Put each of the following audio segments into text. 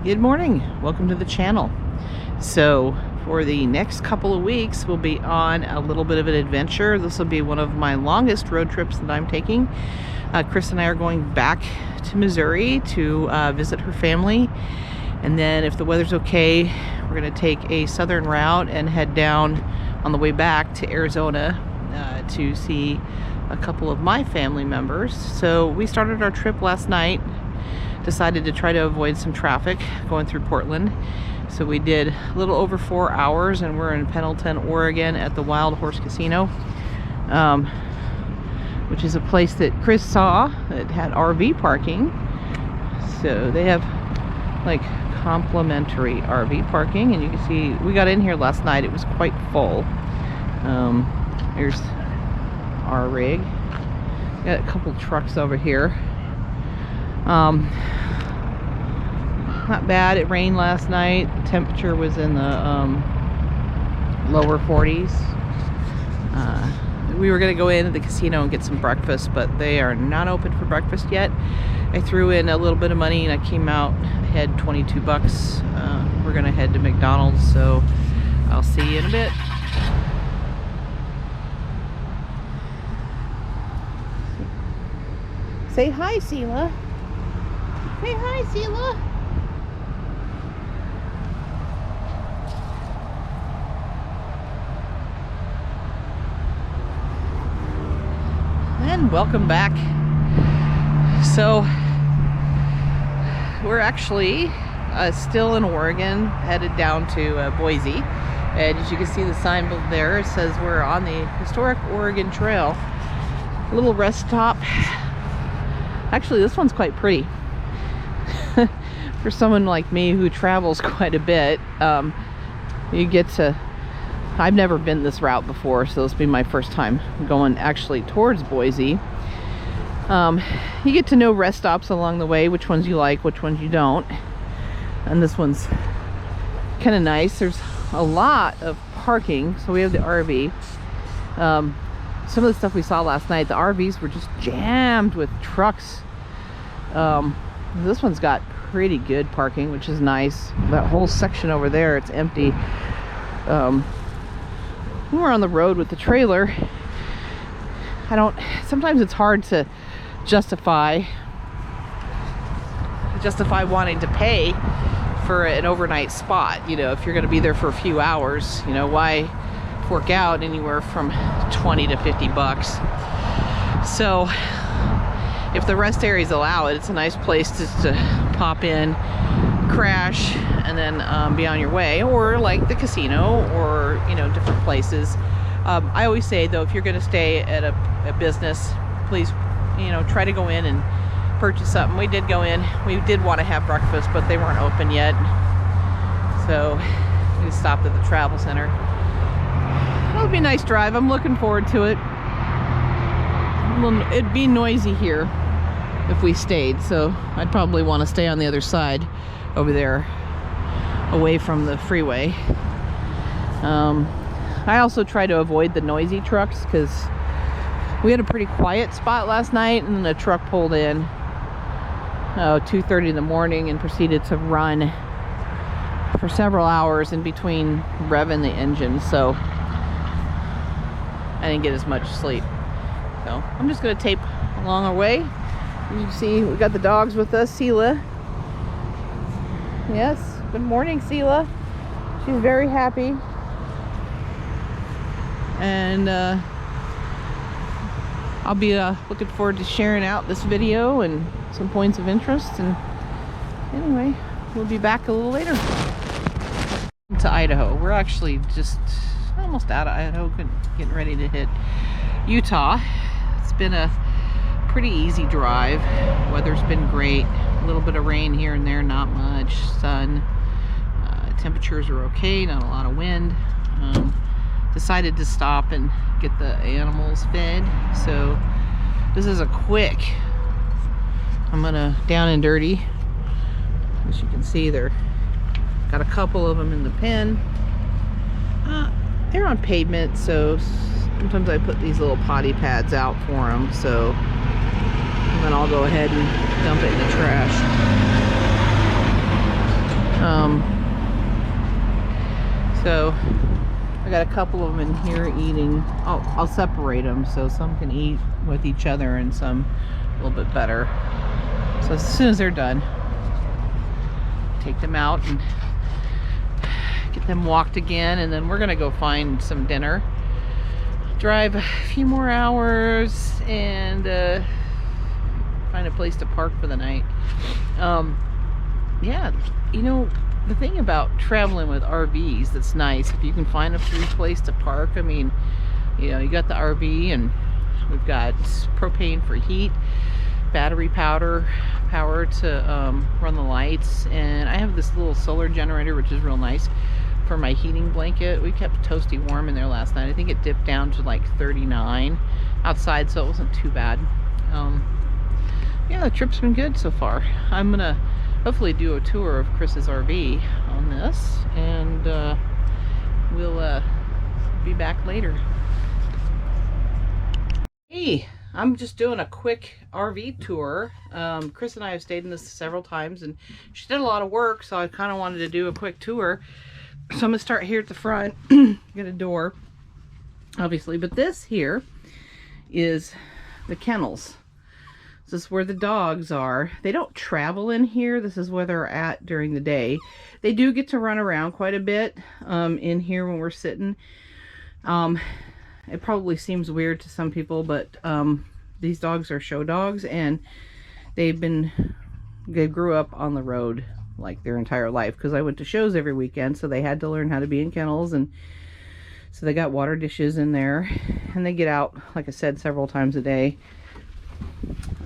Good morning, welcome to the channel. So for the next couple of weeks we'll be on a little bit of an adventure. This will be one of my longest road trips that I'm taking. Chris and I are going back to Missouri to visit her family, and then if the weather's okay we're going to take a southern route and head down on the way back to Arizona to see a couple of my family members. So we started our trip last night, decided to try to avoid some traffic going through Portland. So we did a little over 4 hours and we're in Pendleton, Oregon at the Wild Horse Casino, which is a place that Chris saw that had RV parking. So they have like complimentary RV parking, and you can see we got in here last night, it was quite full. Here's our rig. Got a couple trucks over here. Not bad. It rained last night. The temperature was in the lower 40s. We were going to go into the casino and get some breakfast, but they are not open for breakfast yet. I threw in a little bit of money and I came out ahead 22 bucks. We're going to head to McDonald's, so I'll see you in a bit. Say hi, Sela. Say hi, Sela. And welcome back. So we're actually still in Oregon, headed down to Boise, and as you can see the sign there, it says we're on the historic Oregon Trail. A little rest stop. Actually, this one's quite pretty. For someone like me who travels quite a bit, you get to, I've never been this route before, so this will be my first time going actually towards Boise. You get to know rest stops along the way, which ones you like, which ones you don't. And this one's kind of nice. There's a lot of parking, so we have the RV. Some of the stuff we saw last night, the RVs were just jammed with trucks. This one's got pretty good parking, which is nice. That whole section over there, it's empty. When we're on the road with the trailer, sometimes it's hard to justify wanting to pay for an overnight spot. You know, if you're going to be there for a few hours, you know, why fork out anywhere from 20 to 50 bucks? So if the rest areas allow it, it's a nice place just to pop in, crash, and then be on your way, or like the casino, or you know, different places. I always say though, if you're going to stay at a business, please, you know, try to go in and purchase something. We did go in, we did want to have breakfast, but they weren't open yet, so we stopped at the travel center. It'll be a nice drive. I'm looking forward to it. It'd be noisy here if we stayed, so I'd probably want to stay on the other side over there, away from the freeway. I also try to avoid the noisy trucks because we had a pretty quiet spot last night, and then a truck pulled in 2:30 in the morning and proceeded to run for several hours in between revving the engine, so I didn't get as much sleep. So I'm just going to tape along our way. As you can see, we got the dogs with us. Sela. Yes, good morning, Sela. She's very happy. And I'll be looking forward to sharing out this video and some points of interest. And anyway, we'll be back a little later. To Idaho. We're actually just almost out of Idaho, getting ready to hit Utah. It's been a pretty easy drive. Weather's been great. A little bit of rain here and there, not much. Sun. Temperatures are okay, not a lot of wind. Decided to stop and get the animals fed. So this is a quick, I'm gonna down and dirty. As you can see, they're got a couple of them in the pen. They're on pavement, so sometimes I put these little potty pads out for them. So and then I'll go ahead and dump it in the trash. So I got a couple of them in here eating. I'll separate them so some can eat with each other and some a little bit better. So as soon as they're done, take them out and get them walked again, and then we're gonna go find some dinner, drive a few more hours, and find a place to park for the night. Yeah, you know, the thing about traveling with RVs that's nice, if you can find a free place to park. I mean, you know, you got the RV and we've got propane for heat, battery power to run the lights, and I have this little solar generator which is real nice for my heating blanket. We kept toasty warm in there last night. I think it dipped down to like 39 outside, so it wasn't too bad. Yeah, the trip's been good so far. I'm gonna hopefully do a tour of Chris's RV on this, and we'll be back later. Hey, I'm just doing a quick RV tour. Chris and I have stayed in this several times, and she did a lot of work, so I kind of wanted to do a quick tour. So I'm gonna start here at the front. Get a door, obviously, but this here is the kennels. This is where the dogs are. They don't travel in here. This is where they're at during the day. They do get to run around quite a bit in here when we're sitting. It probably seems weird to some people, but these dogs are show dogs, and they grew up on the road like their entire life, because I went to shows every weekend, so they had to learn how to be in kennels, and so they got water dishes in there, and they get out, like I said, several times a day.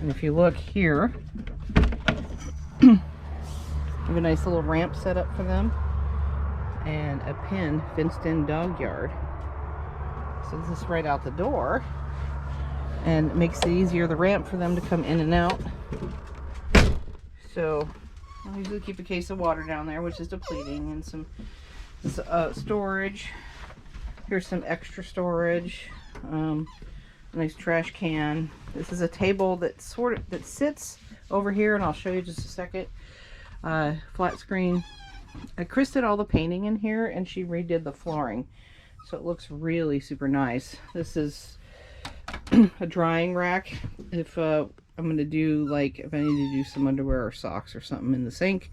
And if you look here, I have a nice little ramp set up for them, and a pen, fenced-in dog yard. So this is right out the door, and it makes it easier, the ramp, for them to come in and out. So I usually keep a case of water down there, which is depleting, and some storage. Here's some extra storage. Nice trash can. This is a table that sits over here, and I'll show you just a second. Flat screen. Chris did all the painting in here, and she redid the flooring, so it looks really super nice. This is a drying rack. If I'm gonna do, like, if I need to do some underwear or socks or something in the sink,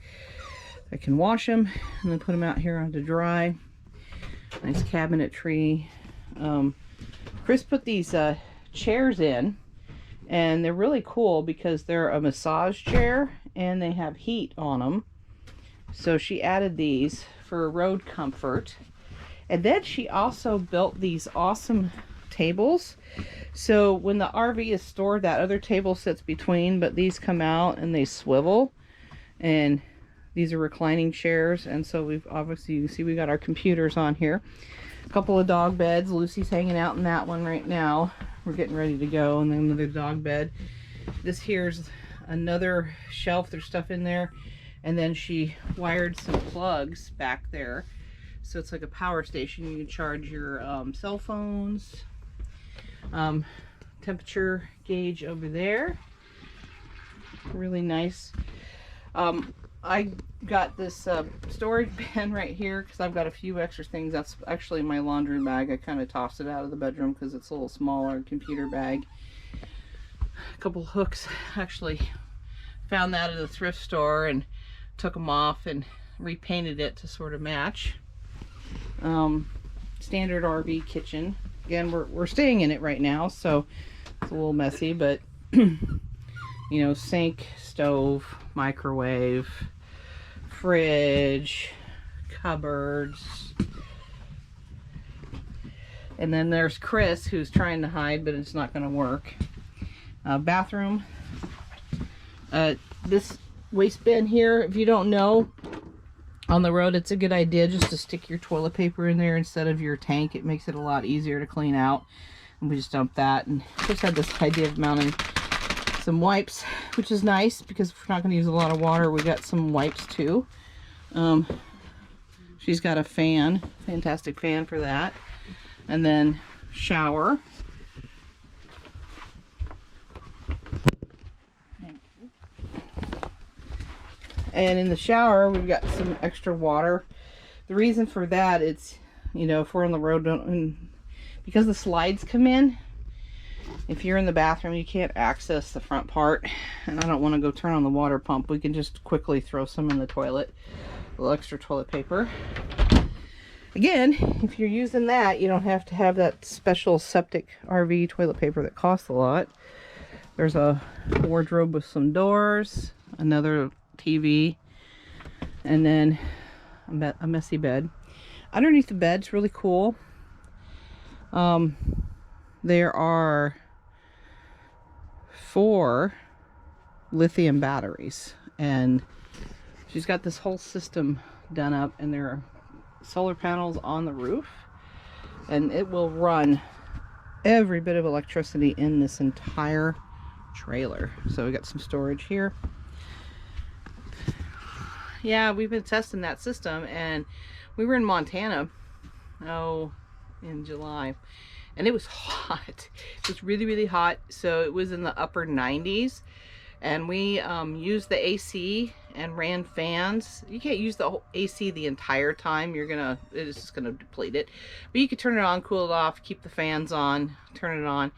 I can wash them and then put them out here on to dry. Nice cabinetry. Chris put these chairs in, and they're really cool because they're a massage chair and they have heat on them. So she added these for road comfort. And then she also built these awesome tables. So when the RV is stored, that other table sits between, but these come out and they swivel, and these are reclining chairs. And so we've obviously, you can see we got our computers on here. A couple of dog beds. Lucy's hanging out in that one right now. We're getting ready to go. And then another dog bed. This here's another shelf. There's stuff in there. And then she wired some plugs back there, so it's like a power station. You can charge your cell phones. Temperature gauge over there. Really nice. I got this storage bin right here because I've got a few extra things. That's actually my laundry bag. I kind of tossed it out of the bedroom because it's a little smaller. Computer bag. A couple hooks. Actually found that at a thrift store and took them off and repainted it to sort of match. Standard RV kitchen. Again, we're staying in it right now, so it's a little messy, but you know, sink, stove, microwave, fridge, cupboards. And then there's Chris, who's trying to hide, but it's not going to work. Bathroom. This waste bin here, if you don't know, on the road, it's a good idea just to stick your toilet paper in there instead of your tank. It makes it a lot easier to clean out. And we just dumped that, and just had this idea of mounting some wipes, which is nice because if we're not going to use a lot of water, we got some wipes too. She's got a fan, fantastic fan for that. And then shower. And in the shower, we've got some extra water. The reason for that, it's, you know, if we're on the road, because the slides come in, if you're in the bathroom, you can't access the front part. And I don't want to go turn on the water pump. We can just quickly throw some in the toilet. A little extra toilet paper. Again, if you're using that, you don't have to have that special septic RV toilet paper that costs a lot. There's a wardrobe with some doors, another TV, and then a messy bed. Underneath the bed's really cool. There are 4 lithium batteries, and she's got this whole system done up, and there are solar panels on the roof, and it will run every bit of electricity in this entire trailer. So we got some storage here. Yeah, we've been testing that system, and we were in Montana in July, and it was hot. It was really, really hot. So it was in the upper 90s, and we used the AC and ran fans. You can't use the whole AC the entire time. It's just gonna deplete it. But you could turn it on, cool it off, keep the fans on, turn it on,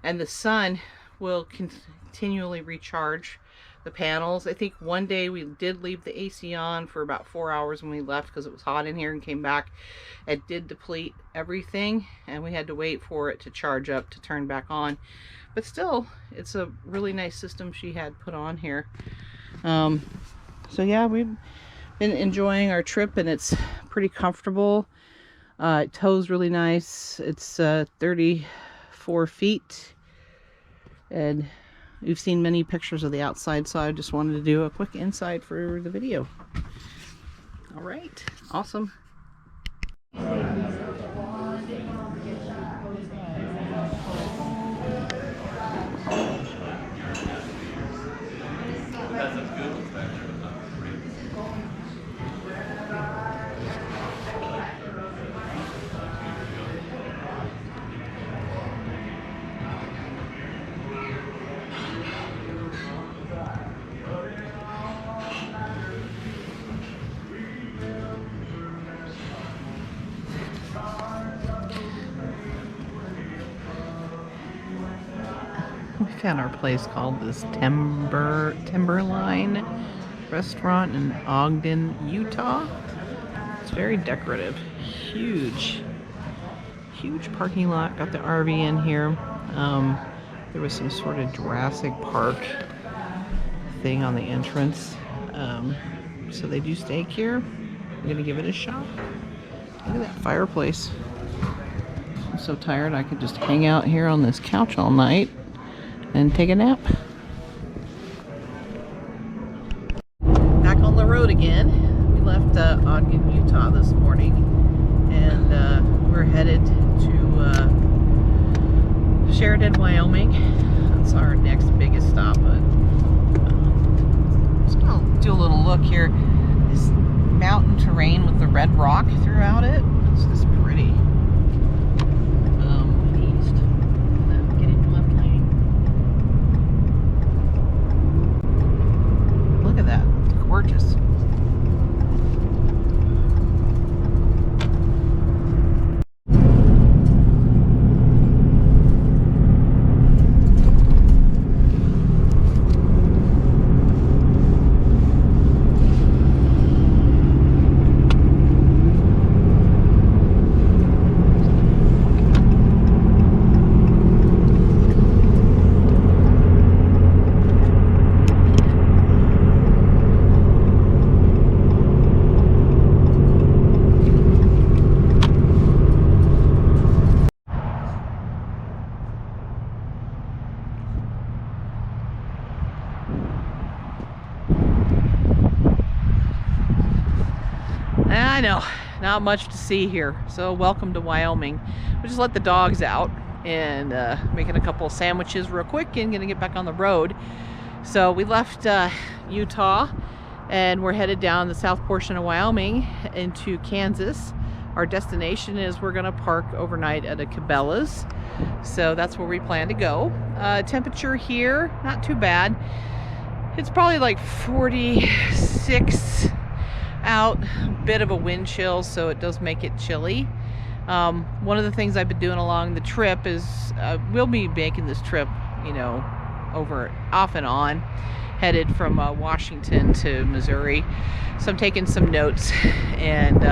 and the sun will continually recharge the panels. I think one day we did leave the AC on for about 4 hours when we left because it was hot in here, and came back. It did deplete everything, and we had to wait for it to charge up to turn back on. But still, it's a really nice system she had put on here. So yeah, we've been enjoying our trip, and it's pretty comfortable. It tows really nice. It's 34 feet, and we've seen many pictures of the outside, so I just wanted to do a quick inside for the video. All right, awesome. We found our place called this Timberline restaurant in Ogden, Utah. It's very decorative. Huge parking lot. Got the RV in here. There was some sort of Jurassic Park thing on the entrance. So they do steak here. I'm gonna give it a shot. Look at that fireplace. I'm so tired I could just hang out here on this couch all night and take a nap. Back on the road again. We left Ogden, Utah this morning, and we're headed to Sheridan, Wyoming. That's our next biggest stop. But just gonna do a little look here. This mountain terrain with the red rock throughout it. It's just pretty. East. Get into left lane. Look at that. It's gorgeous. I know, not much to see here. So welcome to Wyoming. We just let the dogs out and making a couple of sandwiches real quick and gonna get back on the road. So we left Utah and we're headed down the south portion of Wyoming into Kansas. Our destination is we're gonna park overnight at a Cabela's. So that's where we plan to go. Temperature here, not too bad. It's probably like 46 out, a bit of a wind chill, so it does make it chilly. One of the things I've been doing along the trip is we'll be making this trip, you know, over off and on, headed from Washington to Missouri. So I'm taking some notes and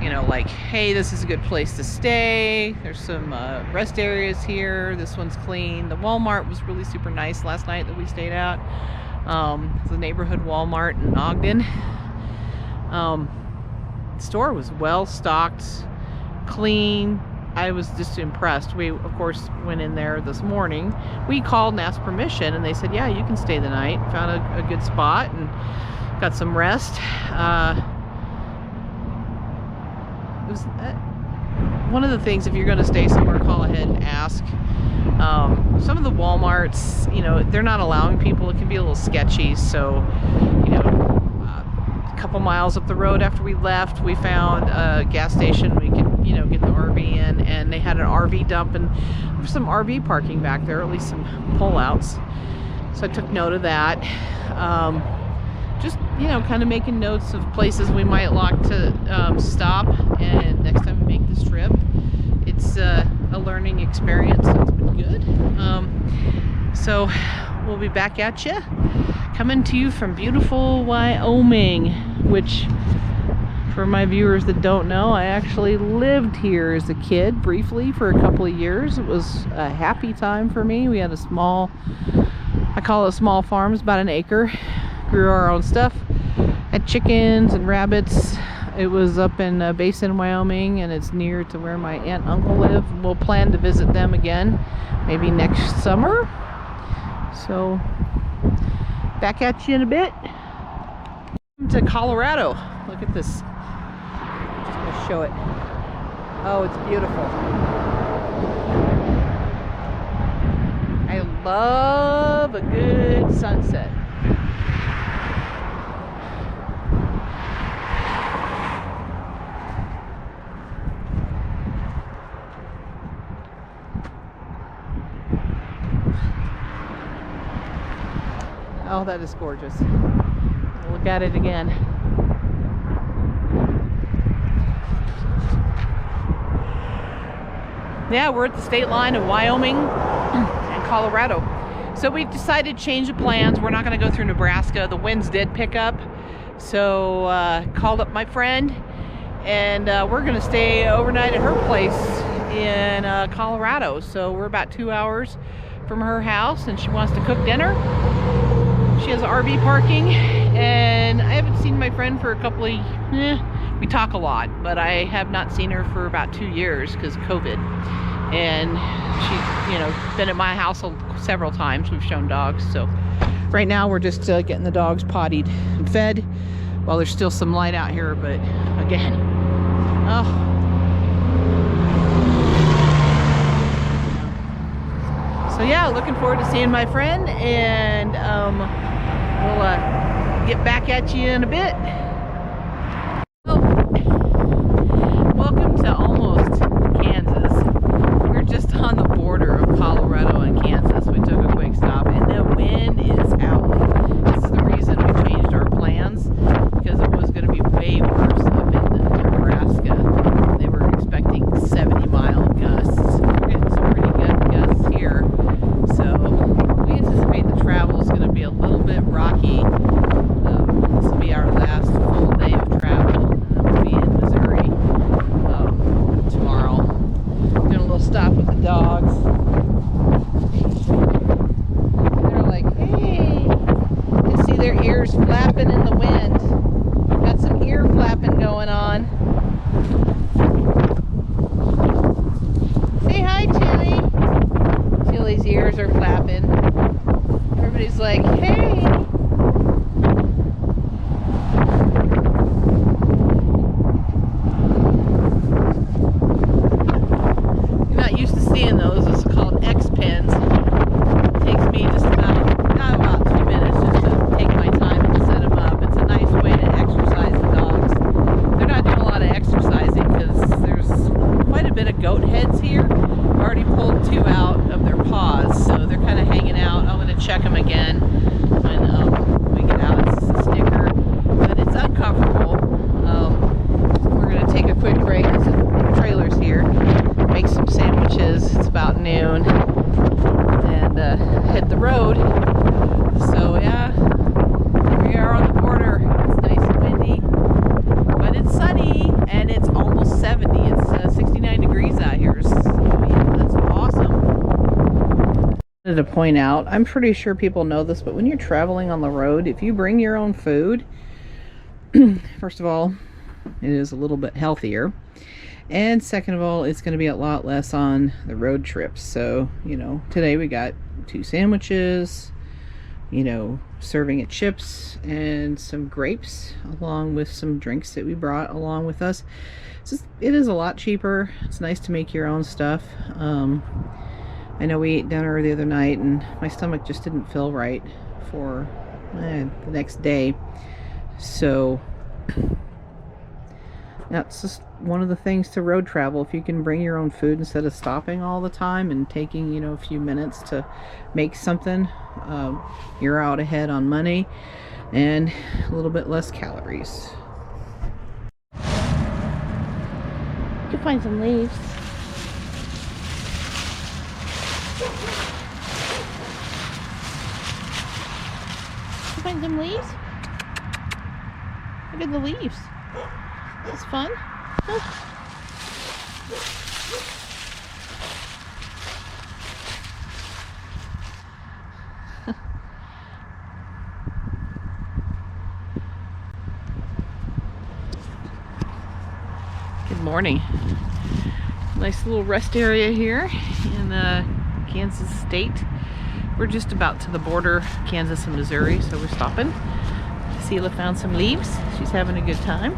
you know, like, hey, this is a good place to stay. There's some rest areas here. This one's clean. The Walmart was really super nice last night that we stayed at. The neighborhood Walmart in Ogden. The store was well stocked, clean. I was just impressed. We, of course, went in there this morning. We called and asked permission, and they said, yeah, you can stay the night. Found a good spot and got some rest. It was one of the things, if you're going to stay somewhere, call ahead and ask. Some of the Walmarts, you know, they're not allowing people. It can be a little sketchy. So, you know, a couple miles up the road after we left, we found a gas station we could, you know, get the RV in, and they had an RV dump and some RV parking back there, at least some pullouts. So I took note of that. Just, you know, kind of making notes of places we might like to stop, and next time we make this trip. It's a learning experience, so it's been good. So we'll be back at you, coming to you from beautiful Wyoming, which, for my viewers that don't know, I actually lived here as a kid briefly for a couple of years. It was a happy time for me. We had a small, I call it a small farm, it's about an acre. Grew our own stuff, had chickens and rabbits. It was up in Basin, Wyoming, and it's near to where my aunt and uncle live. We'll plan to visit them again, maybe next summer. So, back at you in a bit. To Colorado. Look at this. Just gonna show it. Oh, it's beautiful. I love a good sunset. Oh, that is gorgeous. Look at it again. Yeah, we're at the state line of Wyoming and Colorado. So we've decided to change the plans. We're not going to go through Nebraska. The winds did pick up. So called up my friend, and we're going to stay overnight at her place in Colorado. So we're about 2 hours from her house, and she wants to cook dinner. She has RV parking, and I haven't seen my friend for a couple of, we talk a lot, but I have not seen her for about 2 years because of COVID. And she's, you know, been at my house several times. We've shown dogs. So right now we're just getting the dogs pottied and fed while there's still some light out here. But again, oh. So yeah, looking forward to seeing my friend, and we'll get back at you in a bit. Oh. Welcome to almost Kansas. We're just on the border of Colorado and Kansas. We took a quick stop, and the wind is howling. This is the reason we changed our plans, because it was going to be way worse up in Nebraska. They were expecting 70-mile gusts. We're getting some pretty good gusts here. So we anticipate the travel is going to be a little bit rocky. This will be our last full day of travel, and then we'll be in Missouri tomorrow. Doing a little stop with the dogs. They're like, hey, you see their ears flapping in the wind. Got some ear flapping going on. Say hi, Tilly. Tilly's ears are flapping. Everybody's like, hey. You're not used to seeing those. It's called X pens. It takes me just not about 2 minutes just to take my time and set them up. It's a nice way to exercise the dogs. They're not doing a lot of exercising because there's quite a bit of goat heads here. I've already pulled 2 out of their paws, so they're kind of hanging out. I'm going to check them again when to point out, I'm pretty sure people know this, but when you're traveling on the road, if you bring your own food, first of all, it is a little bit healthier. And second of all, it's going to be a lot less on the road trips. So, you know, today we got 2 sandwiches, you know, serving at chips and some grapes along with some drinks that we brought along with us. It is a lot cheaper. It's nice to make your own stuff. I know we ate dinner the other night and my stomach just didn't feel right for the next day. So that's just one of the things to road travel. If you can bring your own food instead of stopping all the time and taking, you know, a few minutes to make something, you're out ahead on money and a little bit less calories. You can find some leaves. You find some leaves? Look at the leaves. It's fun. Huh. Good morning. Nice little rest area here in Kansas State. We're just about to the border, Kansas and Missouri, so we're stopping. Sela found some leaves. She's having a good time.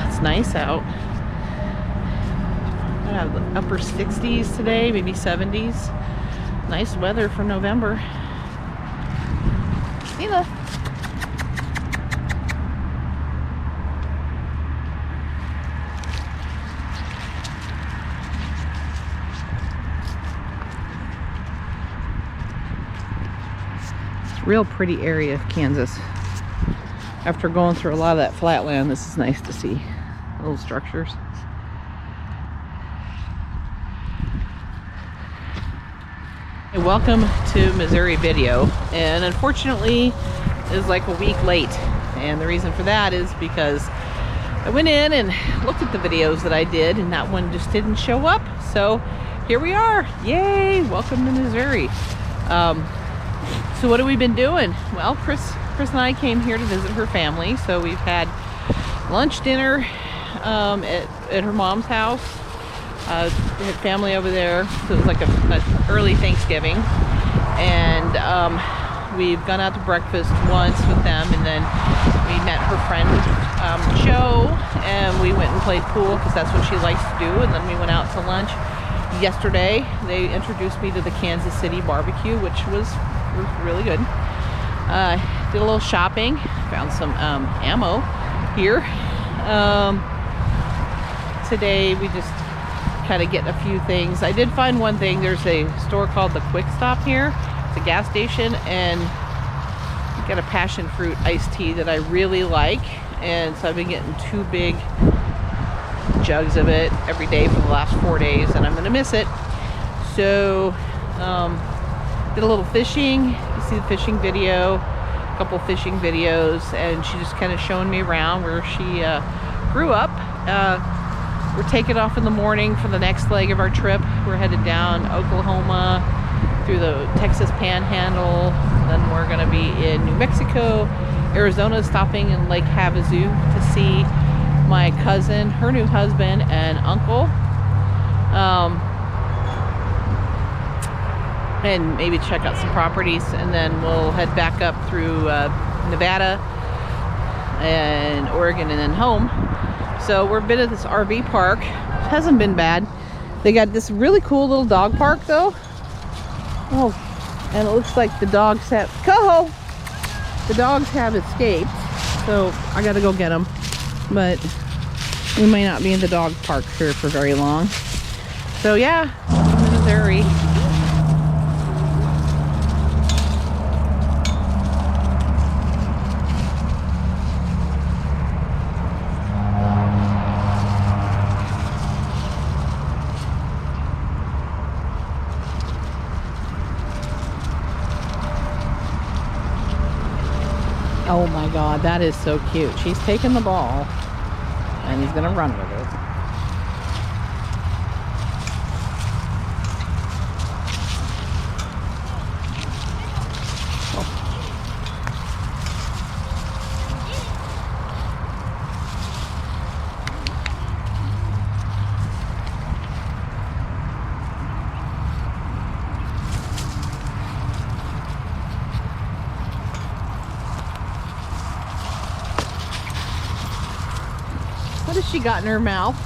It's nice out. I have the upper 60s today, maybe 70s. Nice weather for November. Sela. It's a real pretty area of Kansas. After going through a lot of that flatland, this is nice to see. Little structures. Hey, welcome to Missouri video, and unfortunately is like a week late, and the reason for that is because I went in and looked at the videos that I did and that one just didn't show up. So here we are. Yay, welcome to Missouri. So what have we been doing? Well, Chris and I came here to visit her family, so we've had lunch, dinner at her mom's house. We had family over there, so it was like an early Thanksgiving, and we've gone out to breakfast once with them, and then we met her friend Joe, and we went and played pool because that's what she likes to do, and then we went out to lunch. Yesterday they introduced me to the Kansas City barbecue, which was really good. Did a little shopping, found some ammo here. Today we just kind of get a few things. I did find one thing. There's a store called the Quick Stop here. It's a gas station, and you got a passion fruit iced tea that I really like, and so I've been getting 2 big jugs of it every day for the last 4 days, and I'm gonna miss it. So did a little fishing. You see the fishing video, a couple fishing videos, and she just kind of showing me around where she grew up. We're taking off in the morning for the next leg of our trip. We're headed down Oklahoma through the Texas Panhandle. Then we're going to be in New Mexico, Arizona, stopping in Lake Havasu to see my cousin, her new husband, and uncle. And maybe check out some properties, and then we'll head back up through Nevada and Oregon and then home. So we're been at this RV park. It hasn't been bad. They got this really cool little dog park though. Oh, and it looks like the dogs have the dogs have escaped, so I gotta go get them. But we may not be in the dog park here for very long. So yeah, I'm in Missouri. Oh my God, that is so cute. She's taking the ball and he's gonna run with it. What has she got in her mouth?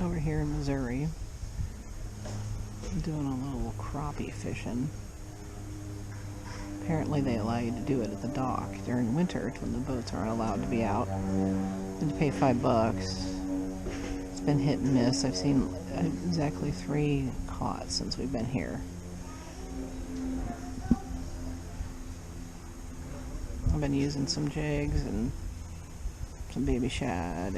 Over here in Missouri, I'm doing a little crappie fishing. Apparently they allow you to do it at the dock during winter when the boats aren't allowed to be out. And to pay $5. It's been hit and miss. I've seen exactly 3 caught since we've been here. I've been using some jigs and some baby shad,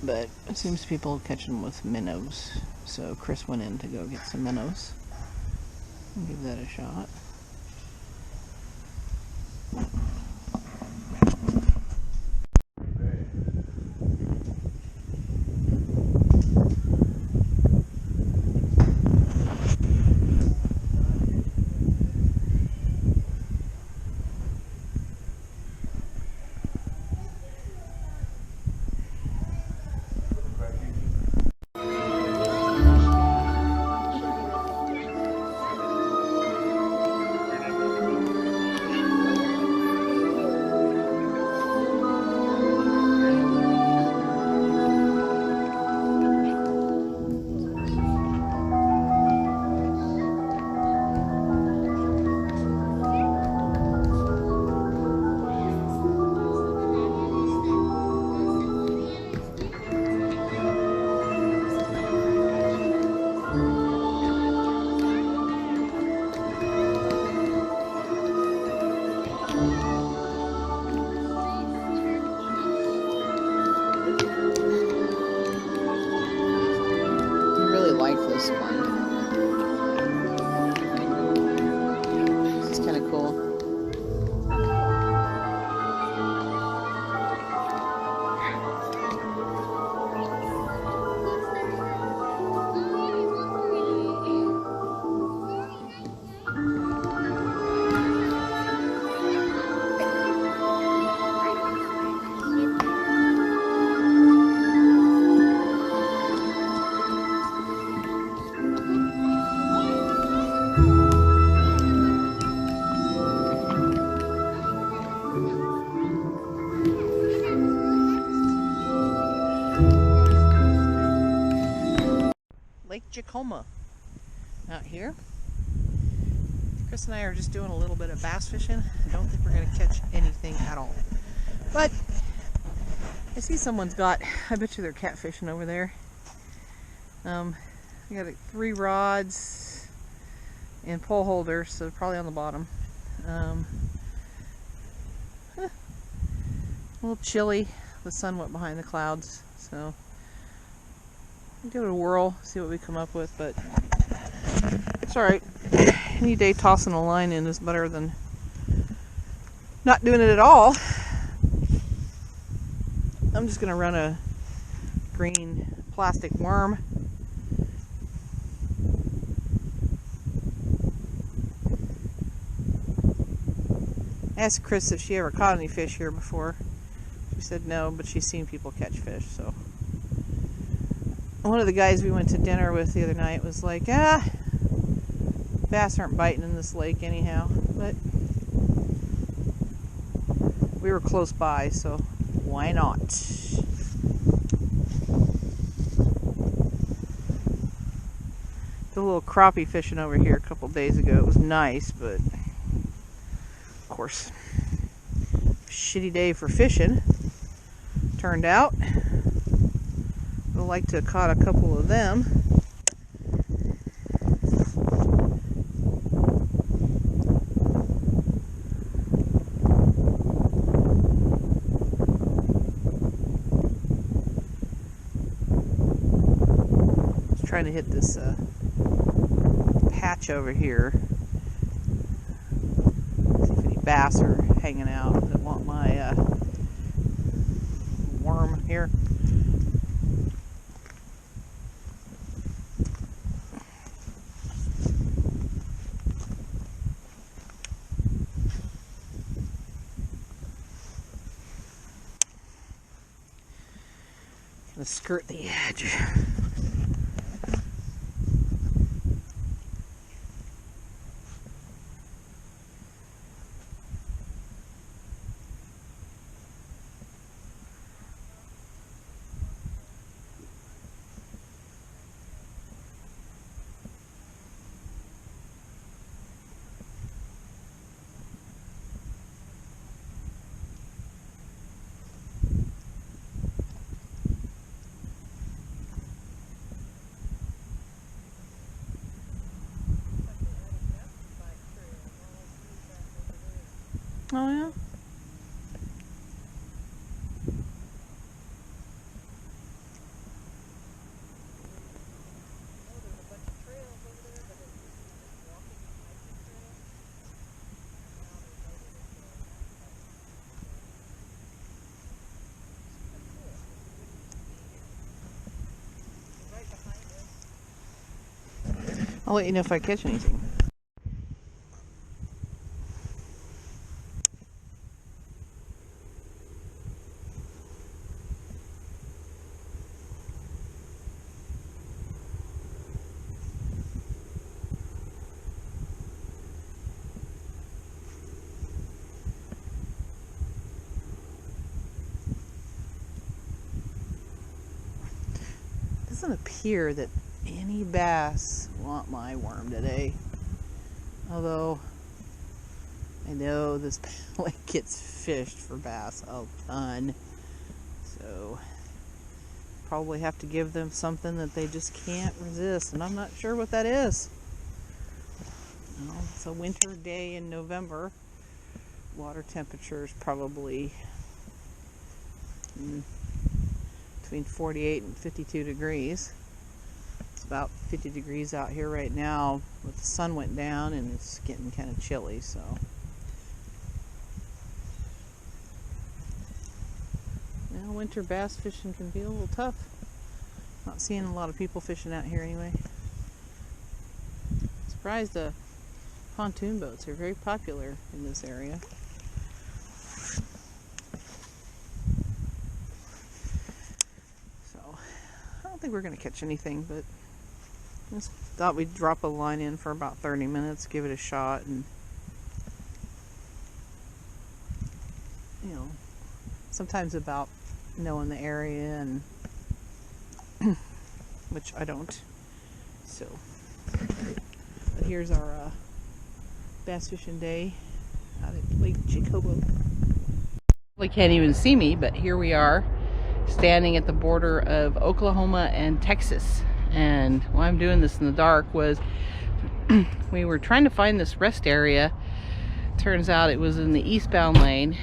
but it seems people catching them with minnows. So Chris went in to go get some minnows and give that a shot. Like this one. This is kind of cool. Lake Jacoma out here. Chris and I are just doing a little bit of bass fishing. I don't think we're going to catch anything at all. But I see someone's got, I bet you they're catfishing over there. I got 3 rods and pole holders, so probably on the bottom. A little chilly. The sun went behind the clouds, so we'll give it a whirl, see what we come up with, but it's alright. Any day tossing a line in is better than not doing it at all. I'm just going to run a green plastic worm. I asked Chris if she ever caught any fish here before. She said no, but she's seen people catch fish, so. One of the guys we went to dinner with the other night was like, I Bass aren't biting in this lake anyhow, but we were close by, so why not? Did a little crappie fishing over here a couple days ago. It was nice, but of course, shitty day for fishing. Turned out. I'd like to have caught a couple of them. Trying to hit this patch over here. See if any bass are hanging out that want my worm here. Gonna skirt the edge. Oh yeah? I'll let you know if I catch anything. Doesn't appear that any bass want my worm today, although I know this lake gets fished for bass a ton, so probably have to give them something that they just can't resist, and I'm not sure what that is. Well, it's a winter day in November. Water temperature is probably between 48 and 52 degrees. It's about 50 degrees out here right now, but the sun went down and it's getting kind of chilly, so. Well, winter bass fishing can be a little tough. Not seeing a lot of people fishing out here anyway. Surprised the pontoon boats are very popular in this area. I don't think we're going to catch anything, but just thought we'd drop a line in for about 30 minutes, give it a shot, and you know, sometimes about knowing the area, and which I don't. So, but here's our bass fishing day out at Lake Jacobo. They can't even see me, but here we are, standing at the border of Oklahoma and Texas. And why I'm doing this in the dark was we were trying to find this rest area. Turns out it was in the eastbound lane,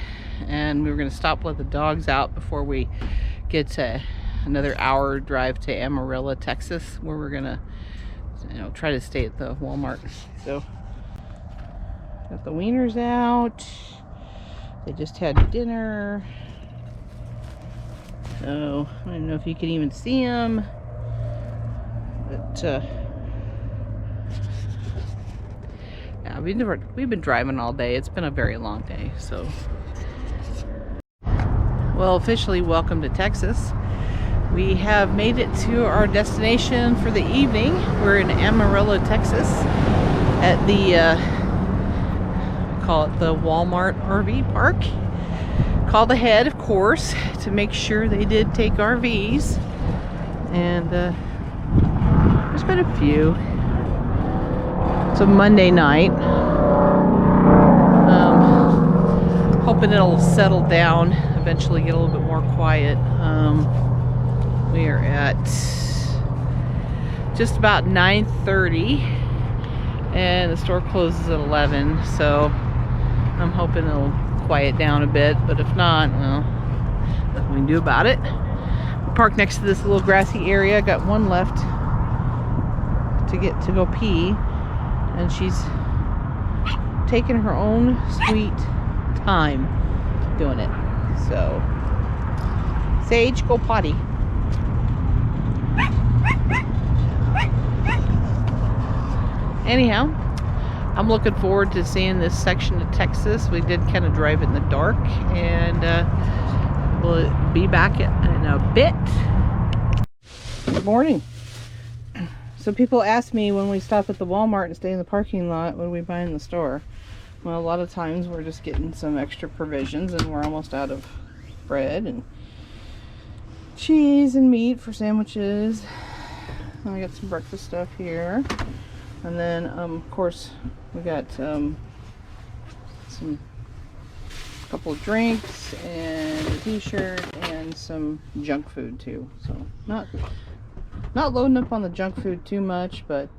and we were going to stop, let the dogs out before we get to another hour drive to Amarillo, Texas, where we're going to, you know, try to stay at the Walmart. So got the wieners out. They just had dinner. So I don't know if you can even see them, but yeah, we've been driving all day. It's been a very long day. So, well, officially welcome to Texas. We have made it to our destination for the evening. We're in Amarillo, Texas, at the call it the Walmart RV park. Called ahead, of course, to make sure they did take RVs, and there's been a few. It's a Monday night. Hoping it'll settle down, eventually get a little bit more quiet. We are at just about 9:30, and the store closes at 11, so I'm hoping it'll quiet down a bit, but if not, well, nothing we can do about it. We parked next to this little grassy area. Got one left to go pee, and she's taking her own sweet time doing it. So, Sage, go potty. Anyhow, I'm looking forward to seeing this section of Texas. We did kind of drive in the dark, and we'll be back in a bit. Good morning. So people ask me when we stop at the Walmart and stay in the parking lot, what do we buy in the store? Well, a lot of times we're just getting some extra provisions, and we're almost out of bread and cheese and meat for sandwiches. I got some breakfast stuff here. And then, of course, we got couple of drinks and a t-shirt and some junk food too. So not loading up on the junk food too much, but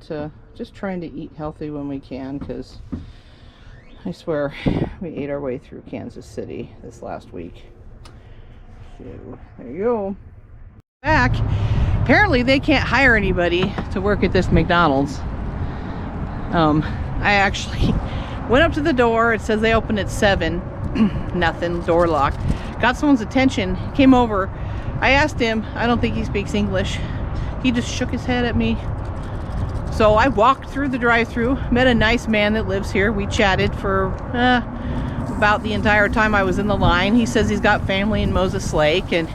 just trying to eat healthy when we can, because I swear we ate our way through Kansas City this last week. So there you go. Back. Apparently they can't hire anybody to work at this McDonald's. I actually went up to the door. It says they open at 7. Nothing, door locked. Got someone's attention, came over. I asked him, I don't think he speaks English. He just shook his head at me. So I walked through the drive-thru, met a nice man that lives here. We chatted for about the entire time I was in the line. He says he's got family in Moses Lake, and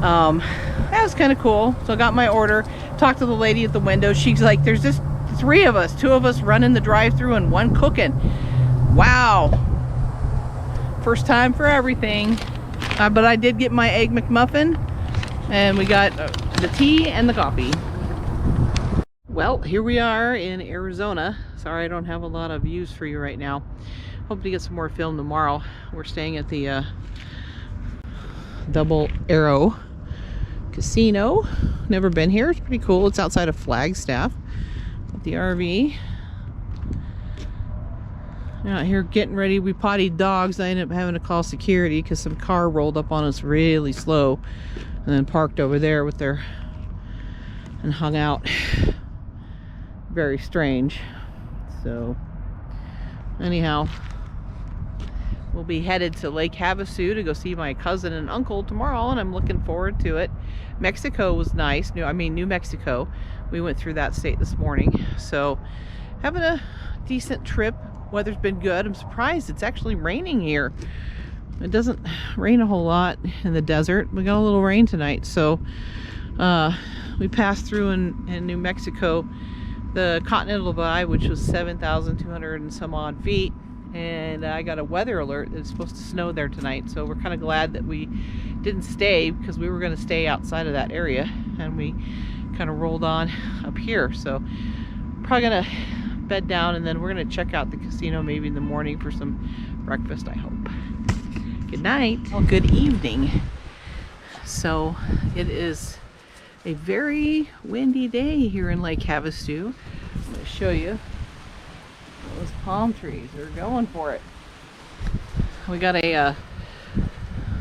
that was kind of cool. So I got my order, talked to the lady at the window. She's like, there's just 3 of us, 2 of us running the drive-thru and 1 cooking. Wow. First time for everything. But I did get my Egg McMuffin, and we got the tea and the coffee. Well, here we are in Arizona. Sorry I don't have a lot of views for you right now. Hope to get some more film tomorrow. We're staying at the Double Arrow Casino. Never been here. It's pretty cool. It's outside of Flagstaff. The RV. Out here getting ready. We pottied dogs. I ended up having to call security because some car rolled up on us really slow and then parked over there with their and hung out. Very strange. So anyhow, we'll be headed to Lake Havasu to go see my cousin and uncle tomorrow, and I'm looking forward to it. Mexico was nice. New Mexico. We went through that state this morning. So having a decent trip. Weather's been good. I'm surprised it's actually raining here. It doesn't rain a whole lot in the desert. We got a little rain tonight. So we passed through in New Mexico the Continental Divide, which was 7,200 and some odd feet. And I got a weather alert that it's supposed to snow there tonight. So we're kind of glad that we didn't stay, because we were going to stay outside of that area, and we kind of rolled on up here. So probably gonna bed down, and then we're gonna check out the casino maybe in the morning for some breakfast, I hope. Good night. Well, good evening. So it is a very windy day here in Lake Havasu. I'm going to show you those palm trees. They're going for it. We got a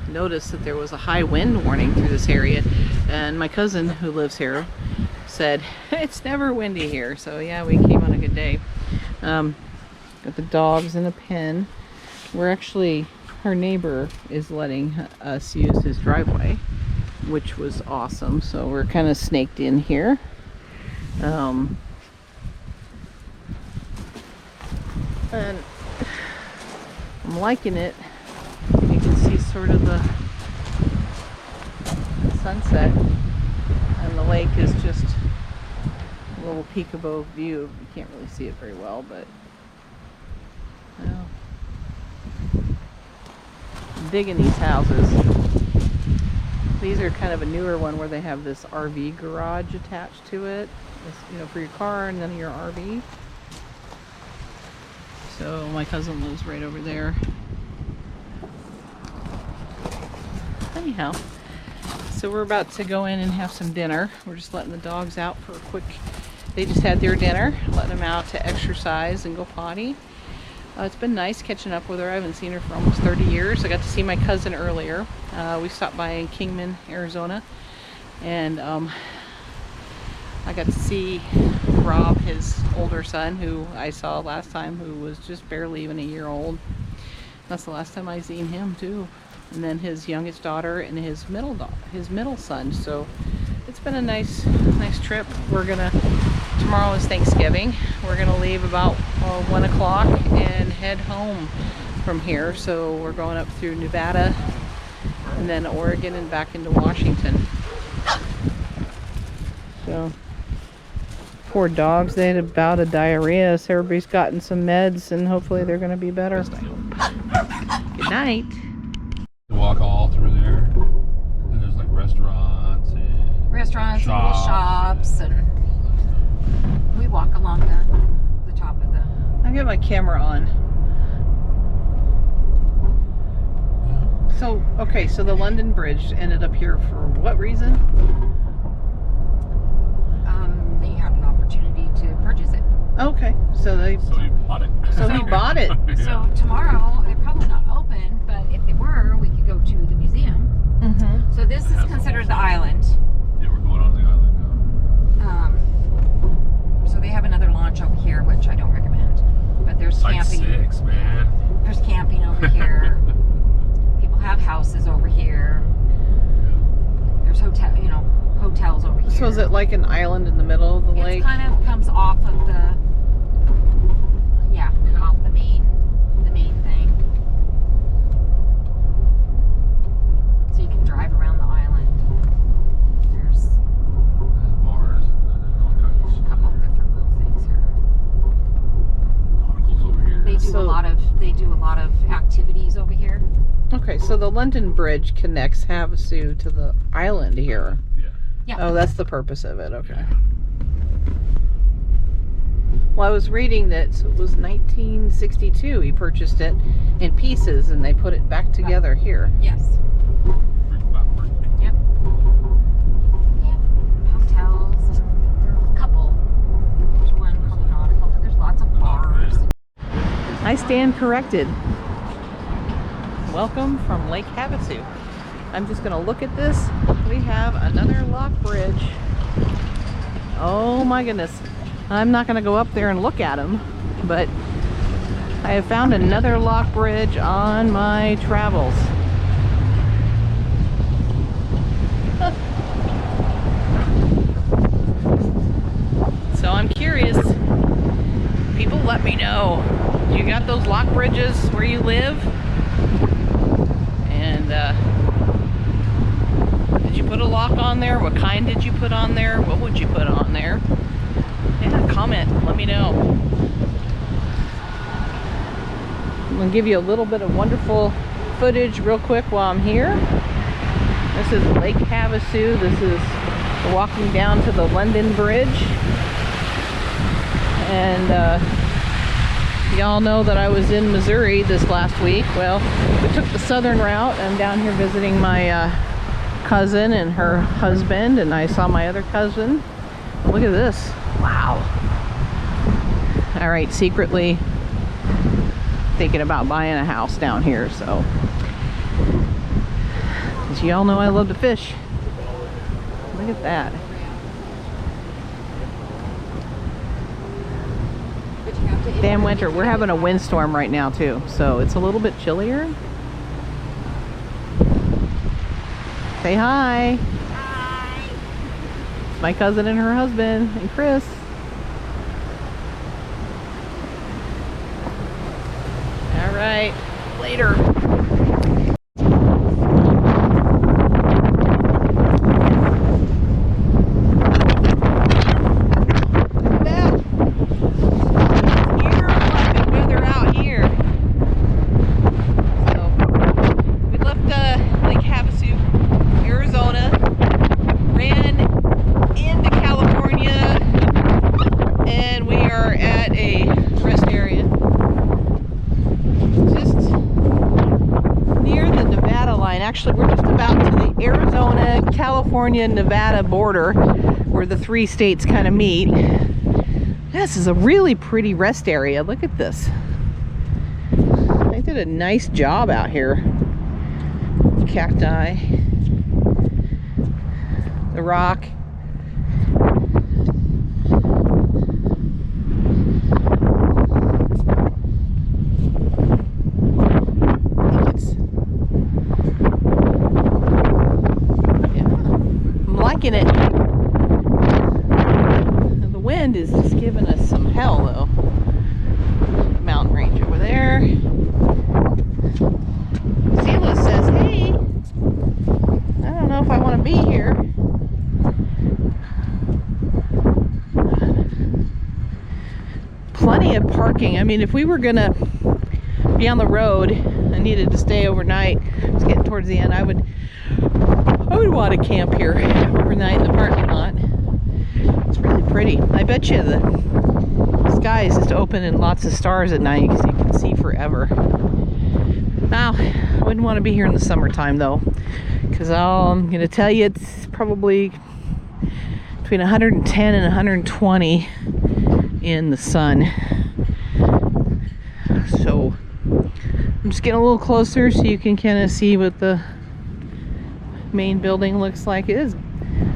notice that there was a high wind warning through this area, and my cousin who lives here said it's never windy here. So yeah, we came on a good day. Got the dogs in a pen. We're actually, her neighbor is letting us use his driveway, which was awesome. So we're kind of snaked in here. And I'm liking it. You can see sort of the sunset, and the lake is just little peekaboo view. You can't really see it very well, but well, I'm digging these houses. These are kind of a newer one where they have this RV garage attached to it. It's, you know, for your car and then your RV. So my cousin lives right over there. Anyhow, so we're about to go in and have some dinner. We're just letting the dogs out for a quick, they just had their dinner, letting them out to exercise and go potty. It's been nice catching up with her. I haven't seen her for almost 30 years. I got to see my cousin earlier. We stopped by in Kingman, Arizona, and I got to see Rob, his older son, who I saw last time, who was just barely even a year old. That's the last time I seen him too. And then his youngest daughter and his middle son. So it's been a nice trip. We're gonna, tomorrow is Thanksgiving. We're gonna leave about 1 o'clock and head home from here. So we're going up through Nevada and then Oregon and back into Washington. So poor dogs, they had a bout of diarrhea, so everybody's gotten some meds and hopefully they're gonna be better. I hope. Good night. Walk all through there, and there's like restaurants, shops, little shops, and we walk along the top of the. I'll get my camera on. So, okay, so the London Bridge ended up here for what reason? They had an opportunity to purchase it. Okay, so he bought it. So he bought it. Yeah. So tomorrow they're probably not open, but if they were, we could go to the museum. Mm-hmm. So this is considered the island. Yeah, we're going on the island now. So they have another launch over here, which I don't recommend. But there's Site camping. 6, man. There's camping over here. People have houses over here. There's hotels over here. So is it like an island in the middle of the lake? It kind of comes off of the, off the main thing. So you can drive around the island. There's Bars, all kinds a couple of different little things here. Nauticals over here. They do a lot of activities over here. Okay, so the London Bridge connects Havasu to the island here. Yeah. Oh, that's the purpose of it. Okay. Well, I was reading that it was 1962 he purchased it in pieces and they put it back together here. Yes. Yep. Yeah. Hotels and a couple. There's one called Nautical, but there's lots of bars. I stand corrected. Welcome from Lake Havasu. I'm just going to look at this. We have another lock bridge. Oh my goodness. I'm not going to go up there and look at them, but I have found another lock bridge on my travels. So I'm curious. People, let me know. You got those lock bridges where you live? And did you put a lock on there? What kind did you put on there? What would you put on there? Yeah, comment. Let me know. I'm going to give you a little bit of wonderful footage real quick while I'm here. This is Lake Havasu. This is walking down to the London Bridge. And y'all know that I was in Missouri this last week. Well, we took the southern route. I'm down here visiting my cousin and her husband, and I saw my other cousin. Look at this. Wow. All right, secretly thinking about buying a house down here, so. As y'all know, I love to fish. Look at that. Damn winter. We're having a windstorm right now too, so it's a little bit chillier. Say hi. Hi. It's my cousin and her husband and Chris. All right, later. are at a rest area just near the Nevada line. Actually, we're just about to the Arizona, California, Nevada border where the 3 states kind of meet. This is a really pretty rest area. Look at this. They did a nice job out here. Cacti, the rock. It. The wind is just giving us some hell though. Mountain range over there. Sela says, hey, I don't know if I want to be here. Plenty of parking. I mean, if we were gonna be on the road and needed to stay overnight, it's getting towards the end, I would want to camp here overnight in the parking lot. It's really pretty. I bet you the sky is just open and lots of stars at night because you can see forever. Now, I wouldn't want to be here in the summertime though, because I'm going to tell you it's probably between 110 and 120 in the sun. So I'm just getting a little closer so you can kind of see what the main building looks like. This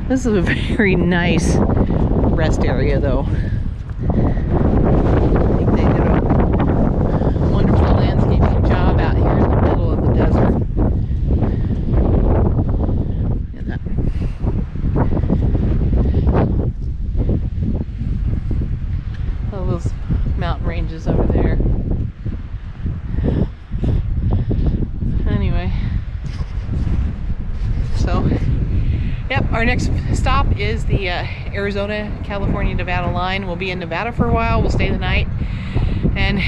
is a very nice rest area though. I think they did a wonderful landscaping job out here in the middle of the desert. And that. All those mountain ranges over there. Anyway. So, yep, our next stop is the Arizona, California, Nevada line. We'll be in Nevada for a while. We'll stay the night. And,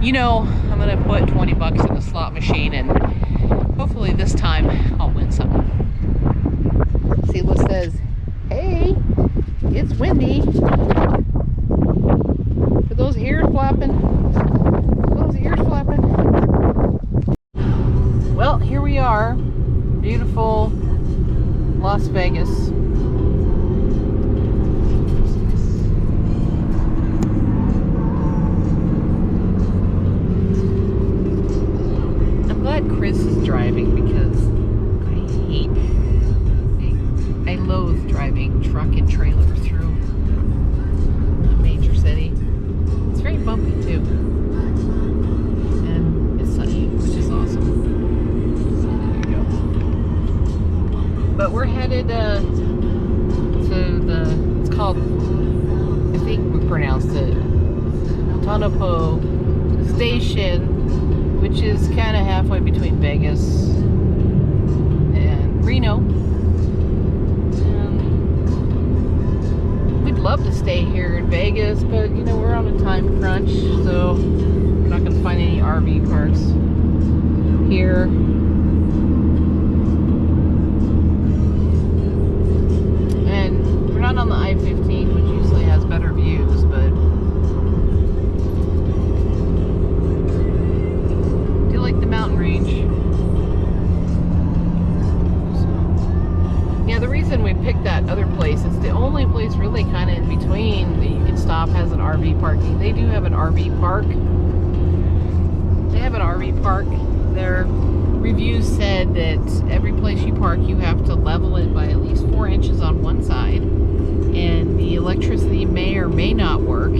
you know, I'm going to put 20 bucks in the slot machine and hopefully this time I'll win something. Sela says, hey, it's windy. For those ears flapping. Well, here we are. Beautiful Las Vegas. I'm glad Chris is driving because I loathe driving truck and trailer through a major city. It's very bumpy too. And it's sunny, which is awesome. But we're headed to it's called, I think we pronounced it, Tonopo Station, which is kind of halfway between Vegas and Reno. We'd love to stay here in Vegas, but you know, we're on a time crunch, so we're not going to find any RV parks here. Not on the I-15, which usually has better views, but I do like the mountain range. So, yeah, the reason we picked that other place, it's the only place really kind of in between that you can stop, has an RV parking. They do have an RV park. They have an RV park. Their reviews said that every place you park, you have to level it by at least 4 inches on one side. And the electricity may or may not work.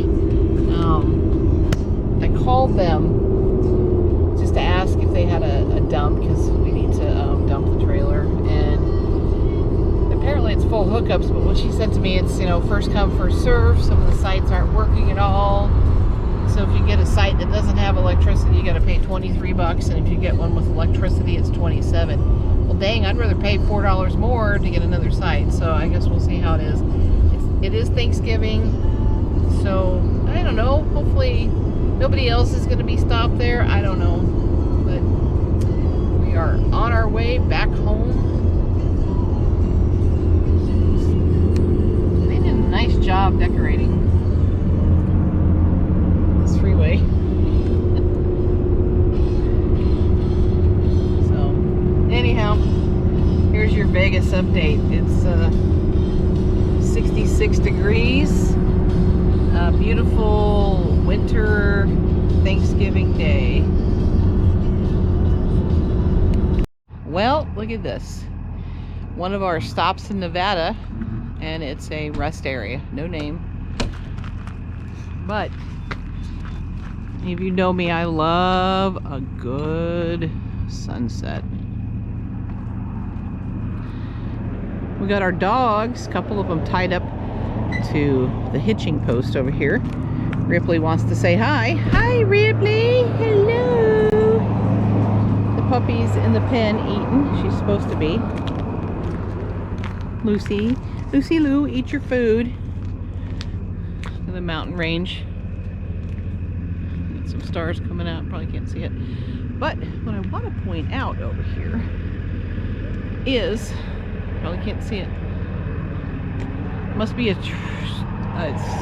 I called them just to ask if they had a dump, because we need to dump the trailer, and apparently it's full hookups, but what she said to me, it's, you know, first come first serve. Some of the sites aren't working at all, so if you get a site that doesn't have electricity, you got to pay 23 bucks, and if you get one with electricity, it's 27. Well, dang, I'd rather pay $4 more to get another site, so I guess we'll see how it is. It is Thanksgiving, so I don't know. Hopefully nobody else is going to be stopped there. I don't know. But we are on our way back home. They did a nice job decorating. update. It's 66 degrees. A beautiful winter Thanksgiving day. Well, look at this. One of our stops in Nevada, and it's a rest area. No name. But if you know me, I love a good sunset. We got our dogs, a couple of them tied up to the hitching post over here. Ripley wants to say hi. Hi, Ripley. Hello. The puppy's in the pen eating. She's supposed to be. Lucy. Lucy Lou, eat your food. The mountain range. Got some stars coming out. Probably can't see it. But what I want to point out over here is, probably can't see it. Must be a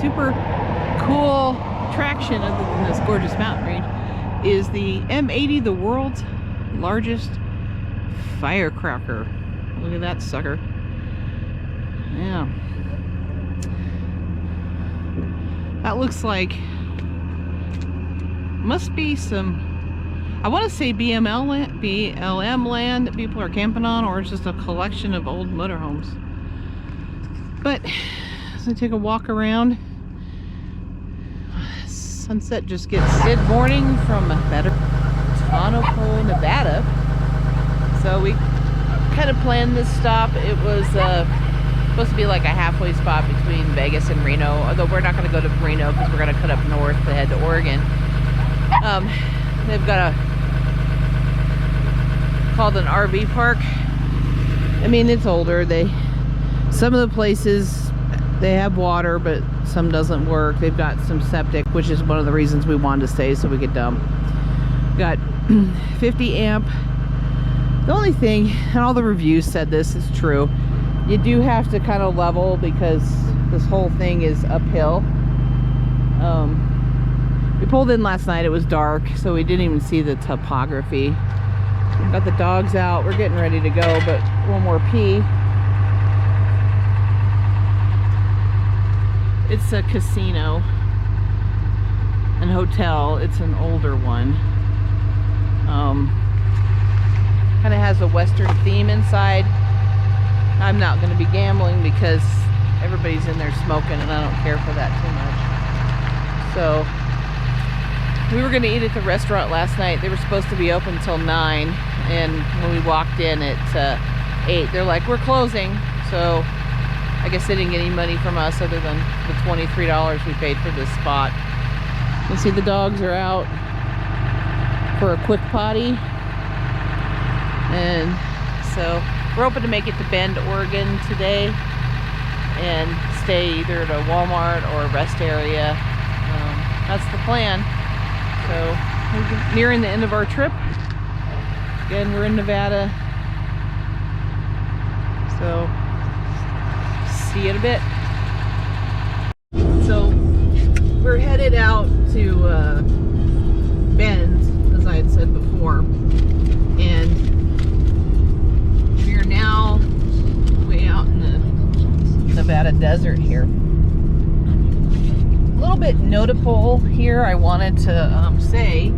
super cool attraction other than this gorgeous mountain range. Is the M80, the world's largest firecracker. Look at that sucker. Yeah. That looks like, must be some, I want to say BLM land that people are camping on, or it's just a collection of old motorhomes. But as I take a walk around, sunset just gets good morning from Tonopah, Nevada. So we kind of planned this stop. It was supposed to be like a halfway spot between Vegas and Reno, although we're not going to go to Reno because we're going to cut up north to head to Oregon. They've got called an RV park. I mean, it's older. Some of the places, they have water, but some doesn't work. They've got some septic, which is one of the reasons we wanted to stay, so we could dump. Got 50 amp. The only thing, and all the reviews said this is true, you do have to kind of level because this whole thing is uphill. We pulled in last night. It was dark, so we didn't even see the topography. Got the dogs out. We're getting ready to go, but one more pee. It's a casino and hotel. It's an older one. Kind of has a Western theme inside. I'm not going to be gambling because everybody's in there smoking and I don't care for that too much. So we were going to eat at the restaurant last night. They were supposed to be open until 9, and when we walked in at 8, they're like, we're closing. So I guess they didn't get any money from us other than the $23 we paid for this spot. You see the dogs are out for a quick potty. And so we're hoping to make it to Bend, Oregon today and stay either at a Walmart or a rest area. That's the plan. So we're nearing the end of our trip. Again, we're in Nevada. So see you in a bit. So we're headed out to Bend, as I had said before, and we are now way out in the Nevada desert here. A little bit notable here I wanted to say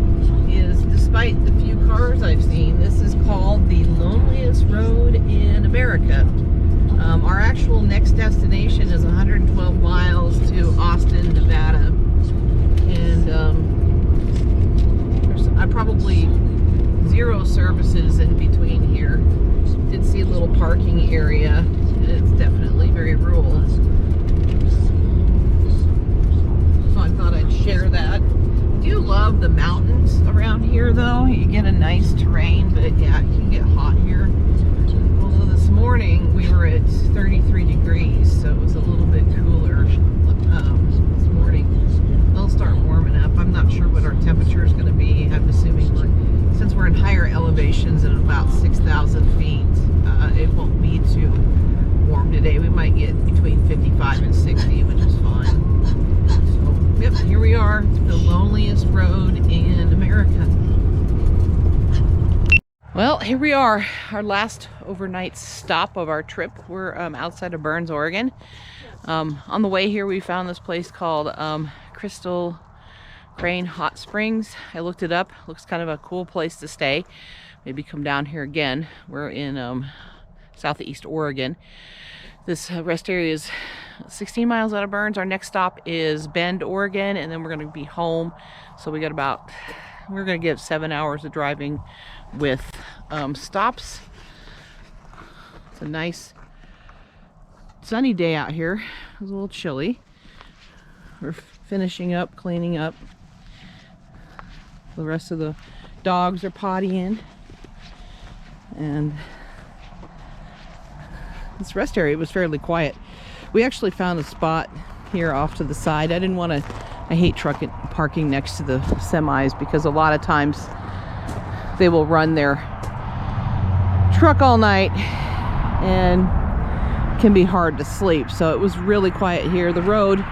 is, despite the few cars I've seen, this is called the loneliest road in America. Our actual next destination is 112 miles to Austin, Nevada, and there's probably 0 services in between here. Did see a little parking area, and it's definitely very rural. So I thought I'd share that. I do love the mountains around here, though. You get a nice terrain, but yeah, it can get hot here. Although this morning we were at 33 degrees, so it was a little bit cooler this morning. They'll start warming up. I'm not sure what our temperature is going to be. I'm assuming since we're in higher elevations at about 6,000 feet, it won't be too warm today. We might get between 55 and 60, which is fine. So, yep, here we are. It's the loneliest road in America. Well, here we are, our last overnight stop of our trip. We're outside of Burns, Oregon. On the way here, we found this place called Crystal Crane Hot Springs. I looked it up. Looks kind of a cool place to stay. Maybe come down here again. We're in southeast Oregon. This rest area is 16 miles out of Burns. Our next stop is Bend, Oregon, and then we're going to be home. So we're going to get 7 hours of driving with stops. It's a nice sunny day out here. It was a little chilly. We're finishing up, cleaning up. The rest of the dogs are pottying. And this rest area was fairly quiet. We actually found a spot here off to the side. I hate parking next to the semis because a lot of times they will run their truck all night and can be hard to sleep. So it was really quiet here. The road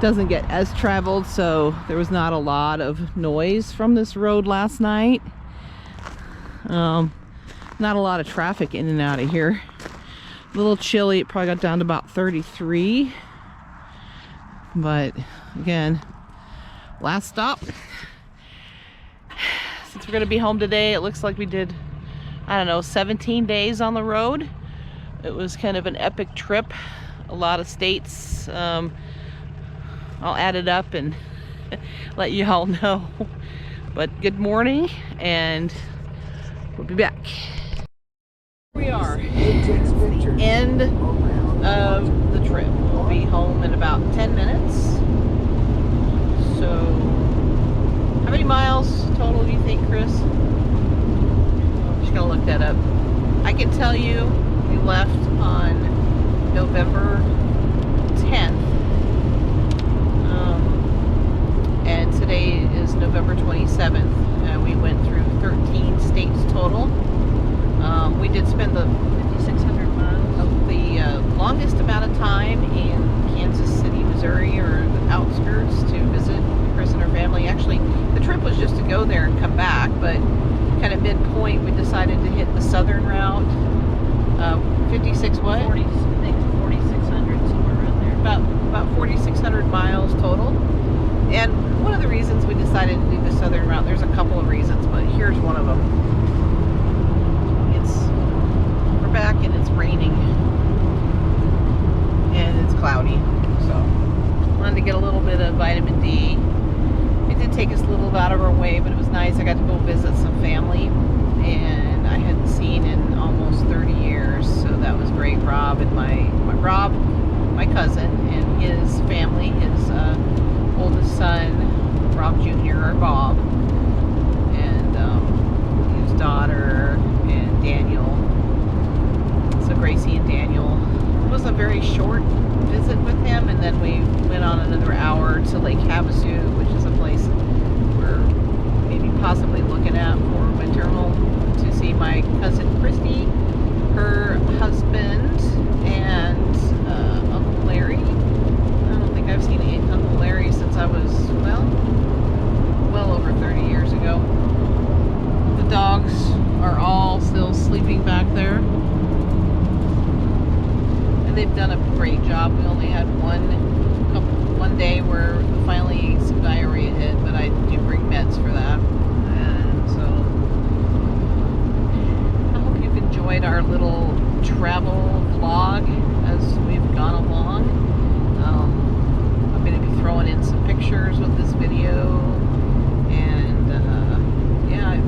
doesn't get as traveled, so there was not a lot of noise from this road last night. Not a lot of traffic in and out of here. A little chilly. It probably got down to about 33. But again, last stop. Since we're going to be home today, it looks like we did, I don't know, 17 days on the road. It was kind of an epic trip. A lot of states. I'll add it up and let you all know. But good morning, and we'll be back. Here we are. It's the end of the trip. We'll be home in about 10 minutes. So, how many miles total do you think, Chris? Just gonna look that up. I can tell you we left on November 10th. And today is November 27th. And we went through 13 states total. We did spend the 5,600 miles. The longest amount of time in Kansas City, Missouri, or the outskirts to visit Chris and her family. Actually, the trip was just to go there and come back, but kind of midpoint, we decided to hit the southern route. 56 what? 40, I think 4,600, somewhere around there. About 4,600 miles total. And one of the reasons we decided to do the southern route, there's a couple of reasons, but here's one of them. We're back and it's raining. And it's cloudy. So, wanted to get a little bit of vitamin D. It did take us a little out of our way, but it was nice. I got to go visit some family, and I hadn't seen in almost 30 years, so that was great. Rob and my cousin and his family, his oldest son, Rob Jr. or Bob, and his daughter and Daniel. So Gracie and Daniel. It was a very short visit with him, and then we went on another hour to Lake Havasu, which is a place we're maybe possibly looking at for winter home, to see my cousin Christy, her husband, and Uncle Larry. I don't think I've seen Uncle Larry since I was, well over 30 years ago. The dogs are all still sleeping back there. They've done a great job. We only had one day where finally some diarrhea hit, but I do bring meds for that. And so I hope you've enjoyed our little travel vlog as we've gone along. I'm going to be throwing in some pictures with this video, and yeah, it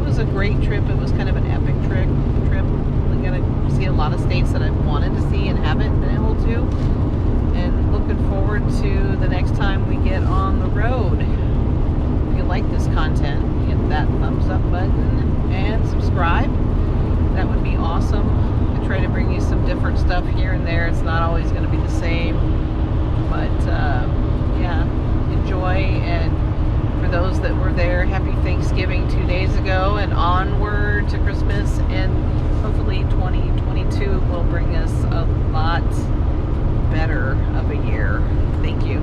was a great trip. It was kind of an epic trip. Gonna see a lot of states that I've wanted to see and haven't been able to, and looking forward to the next time we get on the road. If you like this content, hit that thumbs up button and subscribe. That would be awesome. I try to bring you some different stuff here and there. It's not always going to be the same, but yeah, enjoy. And for those that were there, happy Thanksgiving 2 days ago, and onward to Christmas, and hopefully 2022 will bring us a lot better of a year. Thank you.